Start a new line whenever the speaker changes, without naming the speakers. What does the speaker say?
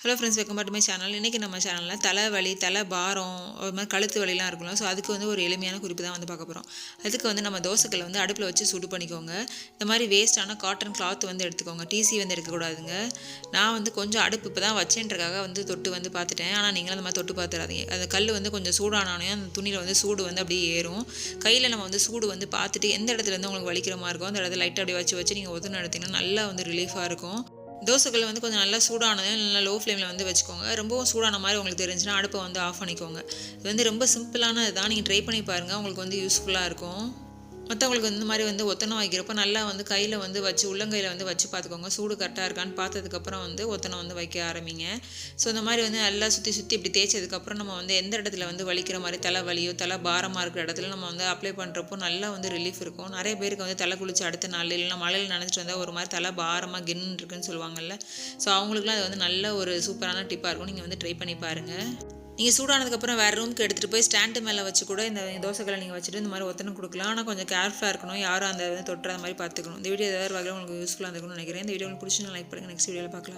Hello friends, welcome back to my channel. இன்றைக்கி நம்ம சேனலில் தலைவலி, தலை பாரம், ஒரு மாதிரி கழுத்து வலிலாம் இருக்குல்ல. ஸோ அதுக்கு வந்து ஒரு எளிமையான குறிப்பு தான் வந்து பார்க்க போகிறோம். அதுக்கு வந்து நம்ம தோசைக்கல்லை வந்து அடுப்பில் வச்சு சுடு பண்ணிக்கோங்க. இந்த மாதிரி வேஸ்ட்டான காட்டன் கிளாத் வந்து எடுத்துக்கோங்க. டிசி வந்து எடுக்கக்கூடாதுங்க. நான் வந்து கொஞ்சம் அடுப்பு இப்போ தான் வச்சேன்றக்காக வந்து தொட்டு வந்து பார்த்துட்டேன். ஆனால் நீங்களும் அந்த மாதிரி தொட்டு பார்த்துடாதீங்க. அந்த கல் வந்து கொஞ்சம் சூடானோடனே அந்த துணியில் வந்து சூடு வந்து அப்படியே ஏறும். கையில் நம்ம வந்து சூடு வந்து பார்த்துட்டு எந்த இடத்துல இருந்து உங்களுக்கு வலிக்கிற மாதிரி இருக்கும் அந்த இடத்துல லைட்டாக அப்படியே வச்சு நீங்கள் ஒதுன்னு எடுத்திங்கன்னா நல்லா வந்து ரிலீஃபாக இருக்கும். தோசைக்கல் வந்து கொஞ்சம் நல்லா சூடானது, நல்லா லோ ஃப்ளேமில் வந்து வச்சுக்கோங்க. ரொம்பவும் சூடான மாதிரி உங்களுக்கு தெரிஞ்சுன்னா அடுப்பை வந்து ஆஃப் பண்ணிக்கோங்க. இது வந்து ரொம்ப சிம்பிளான இதுதான். நீங்கள் ட்ரை பண்ணி பாருங்கள், உங்களுக்கு வந்து யூஸ்ஃபுல்லாக இருக்கும். மற்றவங்களுக்கு வந்து இந்த மாதிரி வந்து ஒத்தனம் வைக்கிறப்போ நல்லா வந்து கையில் வந்து வச்சு உள்ளங்கையில் வந்து வச்சு பார்த்துக்கோங்க. சூடு கரெக்டாக இருக்கான்னு பார்த்ததுக்கப்புறம் வந்து ஒத்தனம் வந்து வைக்க ஆரம்பிங்க. ஸோ இந்த மாதிரி வந்து நல்லா சுற்றி சுற்றி இப்படி தேய்ச்சதுக்கப்புறம் நம்ம வந்து எந்த இடத்துல வந்து வலிக்கிற மாதிரி தலை வலியோ தலை பாரமாக இருக்கிற இடத்துல நம்ம வந்து அப்ளை பண்ணுறப்போ நல்லா வந்து ரிலீஃப் இருக்கும். நிறைய பேருக்கு வந்து தலை குளிச்சு அடுத்த நாள் இல்லைன்னா மழையில் நனைச்சிட்டு வந்தால் ஒரு மாதிரி தலை பாரமாக கின்னு இருக்குன்னு சொல்லுவாங்கல்ல. ஸோ அவங்களுக்குலாம் அது வந்து நல்ல ஒரு சூப்பரான டிப்பாக இருக்கும். நீங்கள் வந்து ட்ரை பண்ணி பாருங்கள். நீங்கள் சூடானதுக்கப்புறம் வேறு ரூமுக்கு எடுத்துகிட்டு போய் ஸ்டாண்டு மேலே வச்சு கூட இந்த தோசைகளை நீங்கள் வச்சுட்டு இந்த மாதிரி ஒத்தனை கொடுக்கலாம். ஆனால் கொஞ்சம் கேர்ஃபுல்லாக இருக்கணும். யாரும் அந்த தொட்டுற மாதிரி பார்த்துக்கணும். இந்த வீடியோ ஏதாவது வகையில் உங்களுக்கு யூஸ்ஃபுல்லாக இருக்கும்னு நினைக்கிறேன். இந்த வீடியோ உங்களுக்கு பிடிச்சி லைக் பண்ணுங்கள். நெக்ஸ்ட் வீடியோவில் பார்க்கலாம்.